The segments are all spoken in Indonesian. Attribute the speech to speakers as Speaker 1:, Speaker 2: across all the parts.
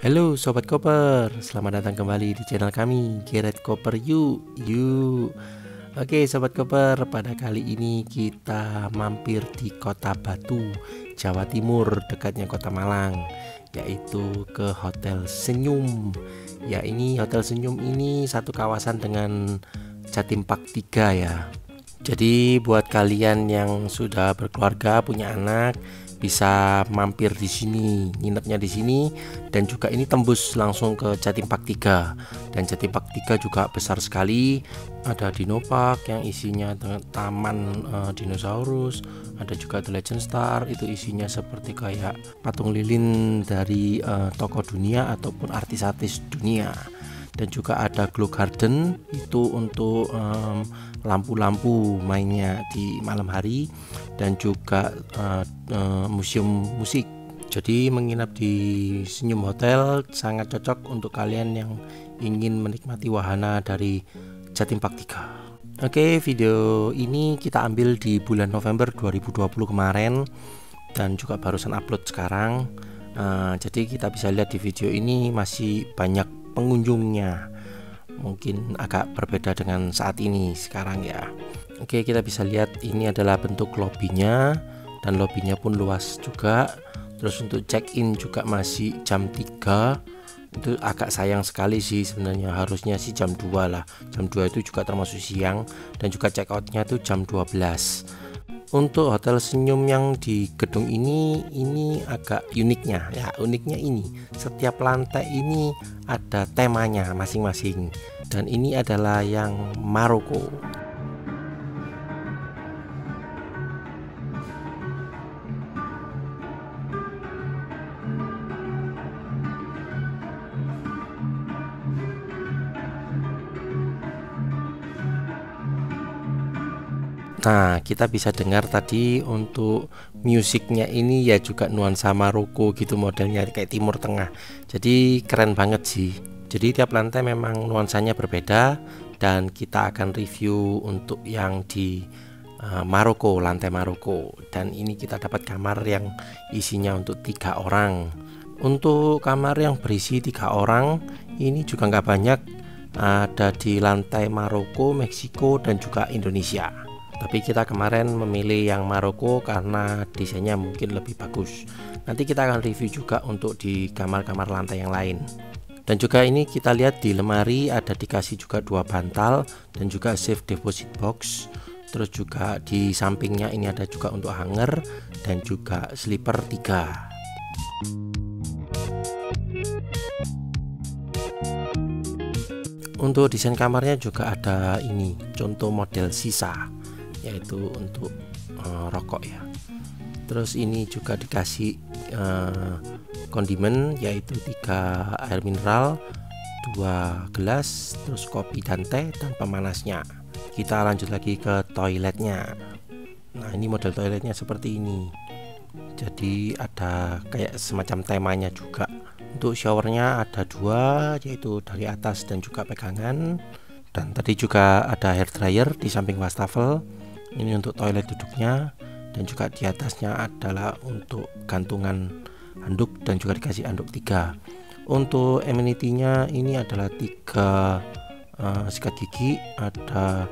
Speaker 1: Halo Sobat Koper, selamat datang kembali di channel kami Geret Koper yuk. Oke Sobat Koper, pada kali ini kita mampir di Kota Batu, Jawa Timur, dekatnya Kota Malang, yaitu ke Hotel Senyum. Ya, ini Hotel Senyum ini satu kawasan dengan Jatim Park 3 ya. Jadi buat kalian yang sudah berkeluarga, punya anak, bisa mampir di sini, nginepnya di sini, dan juga ini tembus langsung ke Jatim Park 3. Dan Jatim Park 3 juga besar sekali. Ada Dino Park yang isinya taman dinosaurus, ada juga The Legend Star, itu isinya seperti kayak patung lilin dari tokoh dunia ataupun artis-artis dunia. Dan juga ada Glow Garden, itu untuk lampu-lampu mainnya di malam hari, dan juga museum musik. Jadi menginap di Senyum Hotel sangat cocok untuk kalian yang ingin menikmati wahana dari Jatim Park 3. Oke, video ini kita ambil di bulan November 2020 kemarin, dan juga barusan upload sekarang. Jadi kita bisa lihat di video ini masih banyak pengunjungnya, mungkin agak berbeda dengan saat ini sekarang ya. Oke, kita bisa lihat ini adalah bentuk lobbynya, dan lobbynya pun luas juga. Terus untuk check in juga masih jam 3. Itu agak sayang sekali sih sebenarnya, harusnya sih jam 2 lah. Jam 2 itu juga termasuk siang, dan juga check outnya tuh jam 12. Untuk Hotel Senyum yang di gedung ini agak uniknya ya. Uniknya ini setiap lantai ini ada temanya masing-masing, dan ini adalah yang Maroko. Nah, kita bisa dengar tadi untuk musiknya ini ya juga nuansa Maroko gitu, modelnya kayak Timur Tengah. Jadi keren banget sih. Jadi tiap lantai memang nuansanya berbeda, dan kita akan review untuk yang di Maroko, lantai Maroko. Dan ini kita dapat kamar yang isinya untuk 3 orang. Untuk kamar yang berisi 3 orang ini juga nggak banyak, ada di lantai Maroko, Meksiko, dan juga Indonesia. Tapi kita kemarin memilih yang Maroko karena desainnya mungkin lebih bagus. Nanti kita akan review juga untuk di kamar-kamar lantai yang lain. Dan juga ini kita lihat di lemari ada dikasih juga 2 bantal dan juga safe deposit box. Terus juga di sampingnya ini ada juga untuk hanger dan juga sleeper 3. Untuk desain kamarnya juga ada ini contoh model sisa, yaitu untuk rokok ya. Terus ini juga dikasih kondimen, yaitu 3 air mineral, 2 gelas, terus kopi dan teh, dan pemanasnya. Kita lanjut lagi ke toiletnya. Nah, ini model toiletnya seperti ini. Jadi ada kayak semacam temanya juga. Untuk showernya ada 2, yaitu dari atas dan juga pegangan. Dan tadi juga ada hair dryer di samping wastafel. Ini untuk toilet duduknya, dan juga di atasnya adalah untuk gantungan handuk, dan juga dikasih handuk 3. Untuk amenity-nya ini adalah 3 sikat gigi, ada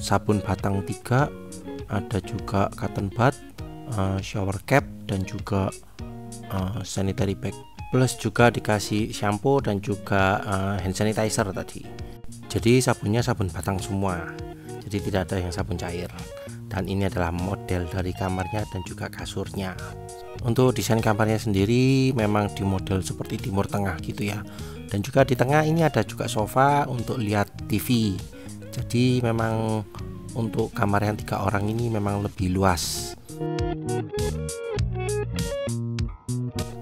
Speaker 1: sabun batang 3, ada juga cotton bud, shower cap, dan juga sanitary bag. Plus juga dikasih shampoo dan juga hand sanitizer tadi. Jadi sabunnya sabun batang semua, jadi tidak ada yang sabun cair. Dan ini adalah model dari kamarnya dan juga kasurnya. Untuk desain kamarnya sendiri memang di model seperti Timur Tengah gitu ya. Dan juga di tengah ini ada juga sofa untuk lihat TV. Jadi memang untuk kamar yang 3 orang ini memang lebih luas.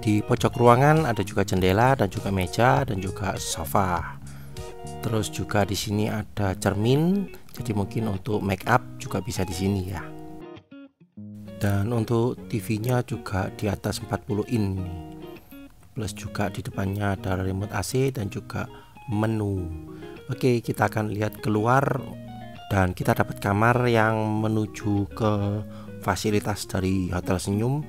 Speaker 1: Di pojok ruangan ada juga jendela dan juga meja dan juga sofa. Terus juga di sini ada cermin, jadi mungkin untuk make up juga bisa di sini ya. Dan untuk TV-nya juga di atas 40 in. Plus juga di depannya ada remote AC dan juga menu. Oke, kita akan lihat keluar, dan kita dapat kamar yang menuju ke fasilitas dari Hotel Senyum.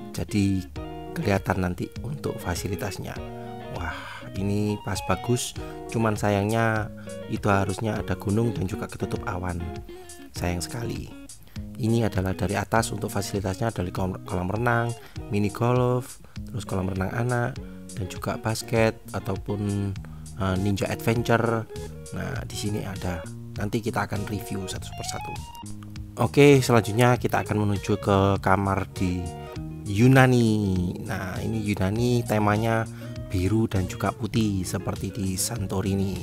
Speaker 1: Jadi kelihatan nanti untuk fasilitasnya. Wah, ini pas bagus, cuman sayangnya itu harusnya ada gunung dan juga ketutup awan. Sayang sekali. Ini adalah dari atas. Untuk fasilitasnya dari kolam renang, mini golf, terus kolam renang anak, dan juga basket ataupun ninja adventure. Nah, di sini ada. Nanti kita akan review satu persatu. Oke, selanjutnya kita akan menuju ke kamar di Yunani. Nah, ini Yunani temanya biru dan juga putih seperti di Santorini.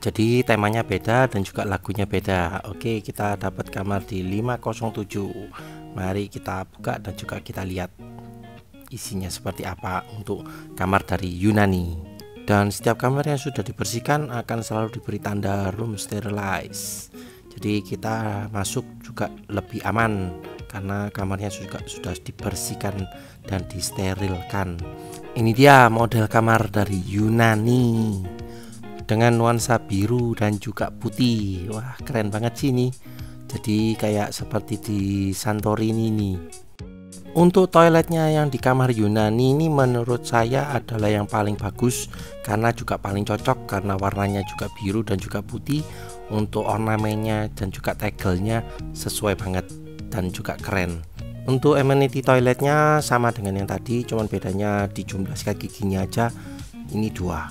Speaker 1: Jadi temanya beda dan juga lagunya beda. Oke, kita dapat kamar di 507. Mari kita buka dan juga kita lihat isinya seperti apa untuk kamar dari Yunani. Dan setiap kamar yang sudah dibersihkan akan selalu diberi tanda room sterilized. Jadi kita masuk juga lebih aman karena kamarnya juga sudah dibersihkan dan disterilkan. Ini dia model kamar dari Yunani dengan nuansa biru dan juga putih. Wah, keren banget sih ini. Jadi kayak seperti di Santorini nih. Untuk toiletnya yang di kamar Yunani ini menurut saya adalah yang paling bagus karena juga paling cocok karena warnanya juga biru dan juga putih. Untuk ornamennya dan juga tegelnya sesuai banget dan juga keren. Untuk amenity toiletnya sama dengan yang tadi, cuman bedanya di jumlah sikat giginya aja. Ini dua.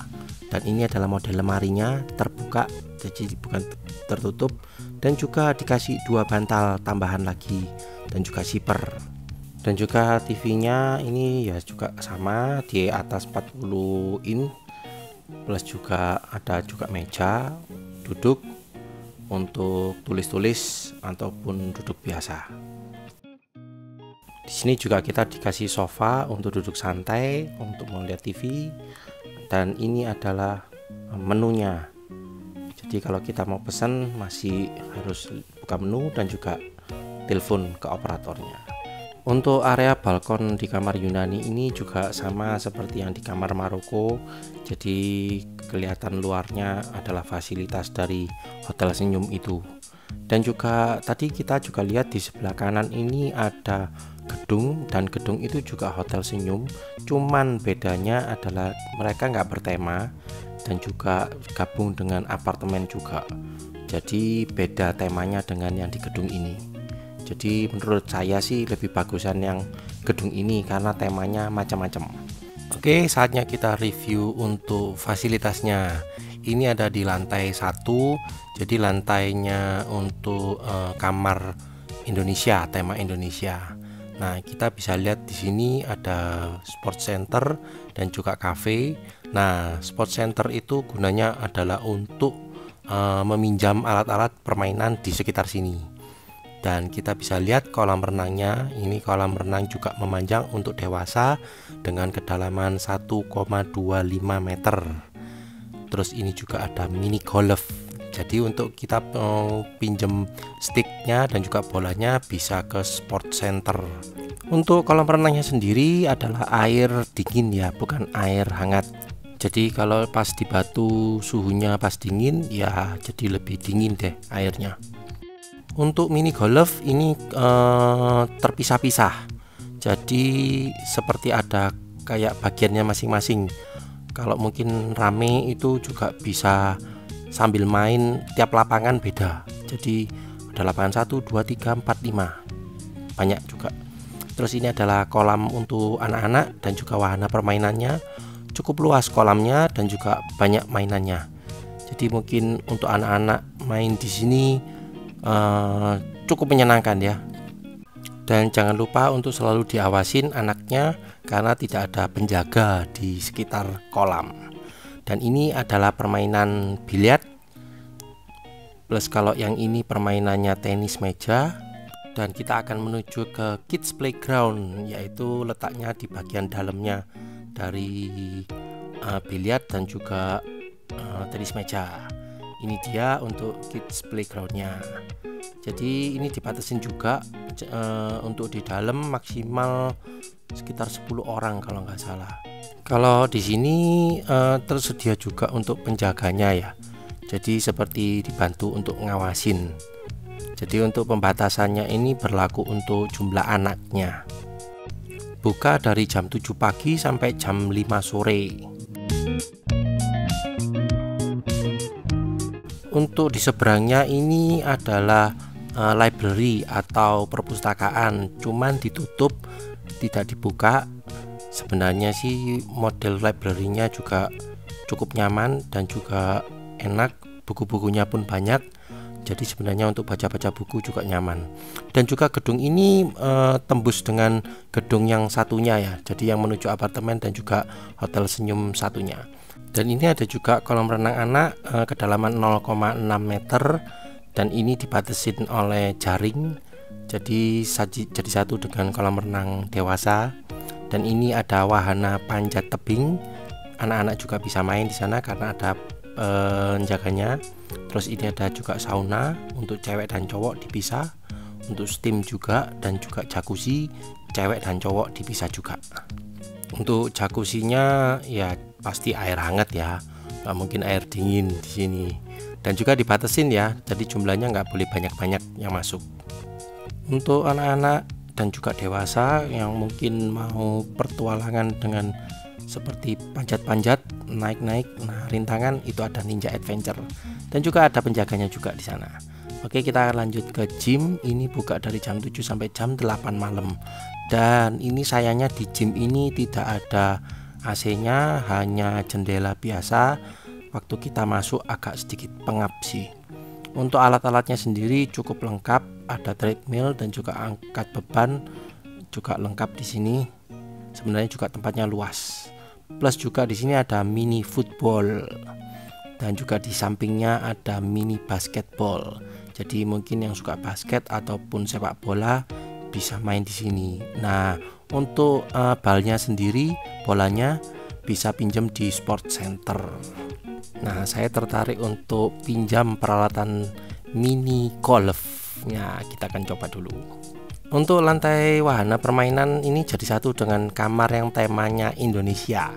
Speaker 1: Dan ini adalah model lemarinya terbuka, jadi bukan tertutup, dan juga dikasih dua bantal tambahan lagi dan juga zipper. Dan juga TV-nya ini ya juga sama di atas 40 in, plus juga ada juga meja duduk untuk tulis-tulis ataupun duduk biasa. Di sini juga kita dikasih sofa untuk duduk santai untuk melihat TV. Dan ini adalah menunya. Jadi kalau kita mau pesan masih harus buka menu dan juga telepon ke operatornya. Untuk area balkon di kamar Yunani ini juga sama seperti yang di kamar Maroko. Jadi kelihatan luarnya adalah fasilitas dari Hotel Senyum itu. Dan juga tadi kita juga lihat di sebelah kanan ini ada gedung, dan gedung itu juga Hotel Senyum, cuman bedanya adalah mereka nggak bertema dan juga gabung dengan apartemen juga. Jadi beda temanya dengan yang di gedung ini. Jadi menurut saya sih lebih bagusan yang gedung ini karena temanya macam-macam. Oke, saatnya kita review untuk fasilitasnya. Ini ada di lantai 1. Jadi lantainya untuk kamar Indonesia, tema Indonesia. Nah, kita bisa lihat di sini ada sport center dan juga cafe. Nah, sport center itu gunanya adalah untuk meminjam alat-alat permainan di sekitar sini. Dan kita bisa lihat kolam renangnya. Ini kolam renang juga memanjang untuk dewasa dengan kedalaman 1,25 meter. Terus ini juga ada mini golf. Jadi untuk kita pinjem sticknya dan juga bolanya bisa ke sport center. Untuk kolam renangnya sendiri adalah air dingin ya, bukan air hangat. Jadi kalau pas di batu suhunya pas dingin ya, jadi lebih dingin deh airnya. Untuk mini golf ini terpisah-pisah. Jadi seperti ada kayak bagiannya masing-masing. Kalau mungkin rame itu juga bisa sambil main, tiap lapangan beda. Jadi ada lapangan 1, 2, 3, 4, 5. Banyak juga. Terus ini adalah kolam untuk anak-anak dan juga wahana permainannya. Cukup luas kolamnya dan juga banyak mainannya. Jadi mungkin untuk anak-anak main di sini cukup menyenangkan ya. Dan jangan lupa untuk selalu diawasin anaknya karena tidak ada penjaga di sekitar kolam. Dan ini adalah permainan biliar. Plus kalau yang ini permainannya tenis meja. Dan kita akan menuju ke kids playground, yaitu letaknya di bagian dalamnya dari biliar dan juga tenis meja. Ini dia untuk kids playgroundnya. Jadi ini dibatasin juga untuk di dalam maksimal sekitar 10 orang kalau nggak salah. Kalau di sini tersedia juga untuk penjaganya ya. Jadi seperti dibantu untuk ngawasin. Jadi untuk pembatasannya ini berlaku untuk jumlah anaknya. Buka dari jam 7 pagi sampai jam 5 sore. Untuk di seberangnya ini adalah library atau perpustakaan, cuman ditutup, tidak dibuka. Sebenarnya sih model library-nya juga cukup nyaman dan juga enak, buku-bukunya pun banyak. Jadi sebenarnya untuk baca-baca buku juga nyaman. Dan juga gedung ini tembus dengan gedung yang satunya ya. Jadi yang menuju apartemen dan juga Hotel Senyum satunya. Dan ini ada juga kolam renang anak kedalaman 0,6 meter dan ini dibatasin oleh jaring. Jadi satu dengan kolam renang dewasa. Dan ini ada wahana panjat tebing. Anak-anak juga bisa main di sana karena ada penjaganya. Terus ini ada juga sauna untuk cewek dan cowok dipisah. Untuk steam juga dan juga jacuzzi cewek dan cowok dipisah juga. Untuk jacuzzinya ya pasti air hangat ya, nggak mungkin air dingin di sini. Dan juga dibatasin ya, jadi jumlahnya nggak boleh banyak-banyak yang masuk. Untuk anak-anak dan juga dewasa yang mungkin mau pertualangan dengan seperti panjat-panjat, naik-naik, nah rintangan, itu ada Ninja Adventure dan juga ada penjaganya juga di sana. Oke, kita lanjut ke gym. Ini buka dari jam 7 sampai jam 8 malam. Dan ini sayangnya di gym ini tidak ada AC-nya, hanya jendela biasa. Waktu kita masuk agak sedikit pengap sih. Untuk alat-alatnya sendiri cukup lengkap, ada treadmill dan juga angkat beban juga lengkap di sini. Sebenarnya juga tempatnya luas. Plus juga di sini ada mini football dan juga di sampingnya ada mini basketball. Jadi mungkin yang suka basket ataupun sepak bola bisa main di sini. Nah, untuk balnya sendiri, bolanya bisa pinjam di sport center. Nah, saya tertarik untuk pinjam peralatan mini golf. Ya, kita akan coba dulu. Untuk lantai wahana permainan ini jadi satu dengan kamar yang temanya Indonesia.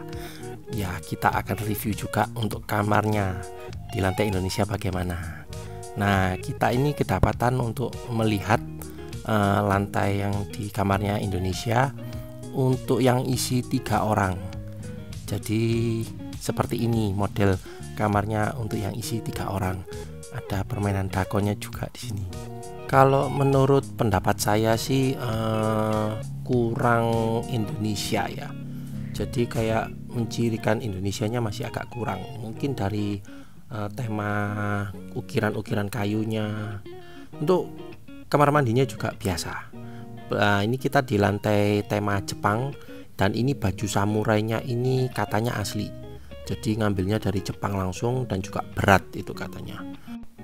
Speaker 1: Ya, kita akan review juga untuk kamarnya di lantai Indonesia bagaimana. Nah, kita ini kedapatan untuk melihat lantai yang di kamarnya Indonesia untuk yang isi 3 orang. Jadi seperti ini model kamarnya untuk yang isi 3 orang. Ada permainan dakonnya juga di sini. Kalau menurut pendapat saya sih kurang Indonesia ya. Jadi kayak mencirikan Indonesianya masih agak kurang. Mungkin dari tema ukiran-ukiran kayunya. Untuk kamar mandinya juga biasa. Ini kita di lantai tema Jepang dan ini baju samurainya ini katanya asli. Jadi ngambilnya dari Jepang langsung dan juga berat itu katanya.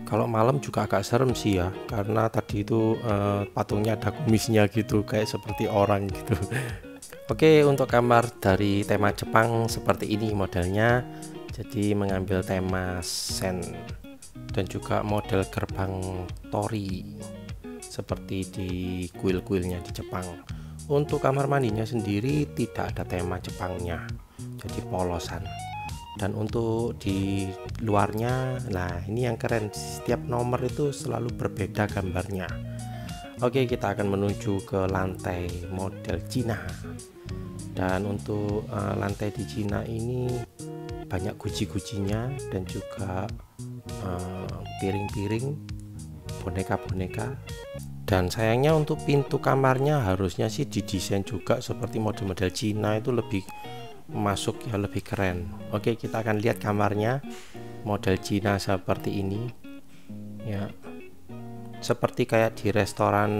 Speaker 1: Kalau malam juga agak serem sih ya, karena tadi itu patungnya ada kumisnya gitu, kayak seperti orang gitu. Oke, untuk kamar dari tema Jepang seperti ini modelnya. Jadi mengambil tema sen dan juga model gerbang tori seperti di kuil-kuilnya di Jepang. Untuk kamar mandinya sendiri tidak ada tema Jepangnya, jadi polosan. Dan untuk di luarnya, nah ini yang keren, setiap nomor itu selalu berbeda gambarnya. Oke, kita akan menuju ke lantai model Cina. Dan untuk lantai di Cina ini banyak guci-gucinya dan juga piring-piring, boneka-boneka. Dan sayangnya untuk pintu kamarnya harusnya sih didesain juga seperti model-model Cina, itu lebih masuk ya, lebih keren. Oke, kita akan lihat kamarnya model Cina seperti ini ya, seperti kayak di restoran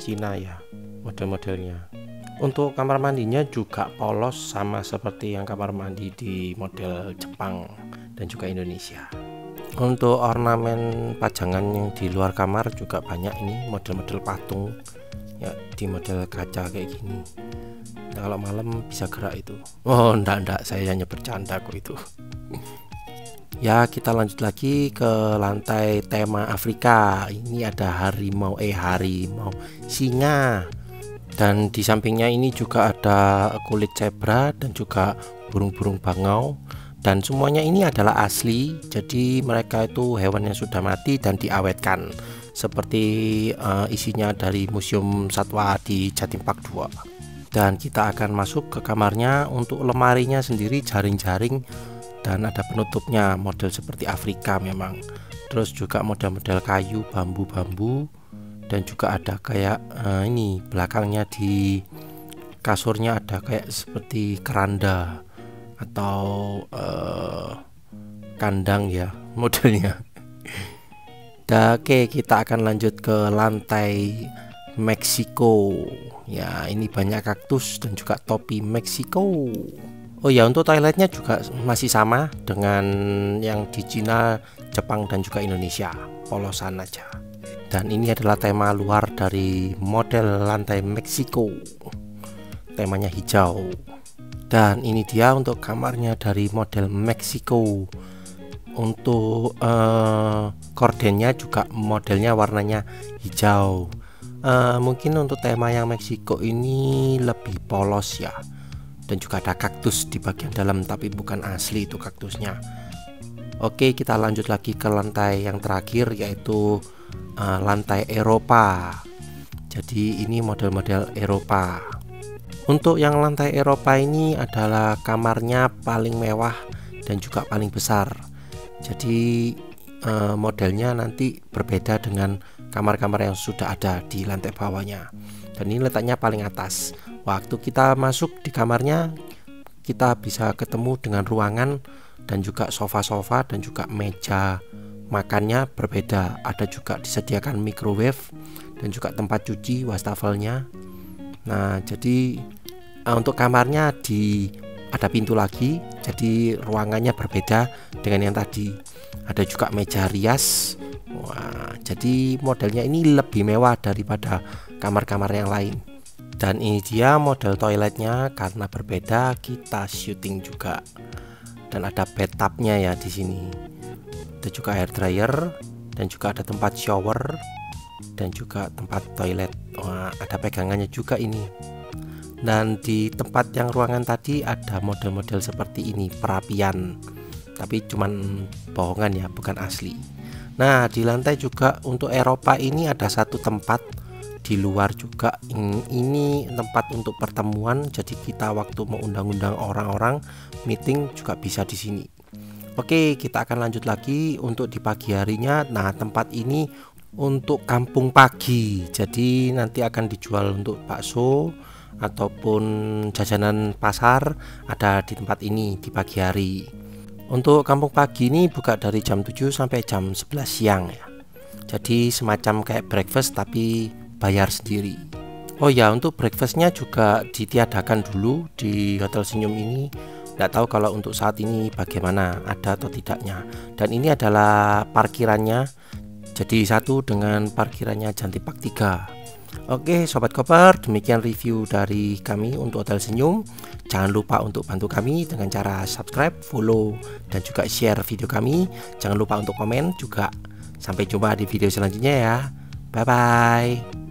Speaker 1: Cina ya model-modelnya. Untuk kamar mandinya juga polos sama seperti yang kamar mandi di model Jepang dan juga Indonesia. Untuk ornamen pajangan yang di luar kamar juga banyak, ini model-model patung ya di model kaca kayak gini. Nah, kalau malam bisa gerak itu. Oh, enggak, saya hanya bercanda kok itu. Ya, kita lanjut lagi ke lantai tema Afrika. Ini ada harimau singa. Dan di sampingnya ini juga ada kulit zebra dan juga burung-burung bangau, dan semuanya ini adalah asli. Jadi mereka itu hewan yang sudah mati dan diawetkan seperti isinya dari Museum Satwa di Jatim Park 2. Dan kita akan masuk ke kamarnya. Untuk lemarinya sendiri jaring-jaring dan ada penutupnya, model seperti Afrika memang. Terus juga model-model kayu, bambu-bambu, dan juga ada kayak ini belakangnya di kasurnya ada kayak seperti keranda atau kandang ya modelnya. Oke, kita akan lanjut ke lantai Meksiko. Ya, ini banyak kaktus dan juga topi Meksiko. Oh ya, untuk toiletnya juga masih sama dengan yang di Cina, Jepang, dan juga Indonesia, polosan aja. Dan ini adalah tema luar dari model lantai Meksiko, temanya hijau. Dan ini dia untuk kamarnya dari model Meksiko. Untuk kordennya juga modelnya warnanya hijau. Mungkin untuk tema yang Meksiko ini lebih polos ya. Dan juga ada kaktus di bagian dalam, tapi bukan asli itu kaktusnya. Oke, kita lanjut lagi ke lantai yang terakhir, yaitu lantai Eropa. Jadi ini model-model Eropa. Untuk yang lantai Eropa ini adalah kamarnya paling mewah dan juga paling besar. Jadi modelnya nanti berbeda dengan kamar-kamar yang sudah ada di lantai bawahnya. Dan ini letaknya paling atas. Waktu kita masuk di kamarnya, kita bisa ketemu dengan ruangan dan juga sofa-sofa dan juga meja makannya berbeda. Ada juga disediakan microwave dan juga tempat cuci wastafelnya. Nah, jadi untuk kamarnya ada pintu lagi, jadi ruangannya berbeda dengan yang tadi. Ada juga meja rias. Wah, jadi modelnya ini lebih mewah daripada kamar-kamar yang lain. Dan ini dia model toiletnya, karena berbeda kita syuting juga. Dan ada bathtubnya ya di sini. Ada juga hair dryer dan juga ada tempat shower dan juga tempat toilet. Wah, ada pegangannya juga ini. Dan di tempat yang ruangan tadi ada model-model seperti ini, perapian, tapi cuman bohongan ya, bukan asli. Nah, di lantai juga untuk Eropa ini ada satu tempat di luar juga. Ini tempat untuk pertemuan, jadi kita waktu mau undang-undang orang-orang meeting juga bisa di sini. Oke, kita akan lanjut lagi untuk di pagi harinya. Nah, tempat ini untuk kampung pagi, jadi nanti akan dijual untuk bakso ataupun jajanan pasar, ada di tempat ini di pagi hari. Untuk kampung pagi ini buka dari jam 7 sampai jam 11 siang ya. Jadi semacam kayak breakfast tapi bayar sendiri. Oh ya, untuk breakfastnya juga ditiadakan dulu di Hotel Senyum ini. Nggak tahu kalau untuk saat ini bagaimana, ada atau tidaknya. Dan ini adalah parkirannya, jadi satu dengan parkirannya Jatim Park 3. Oke Sobat Koper, demikian review dari kami untuk Hotel Senyum. Jangan lupa untuk bantu kami dengan cara subscribe, follow, dan juga share video kami. Jangan lupa untuk komen juga. Sampai jumpa di video selanjutnya ya. Bye bye.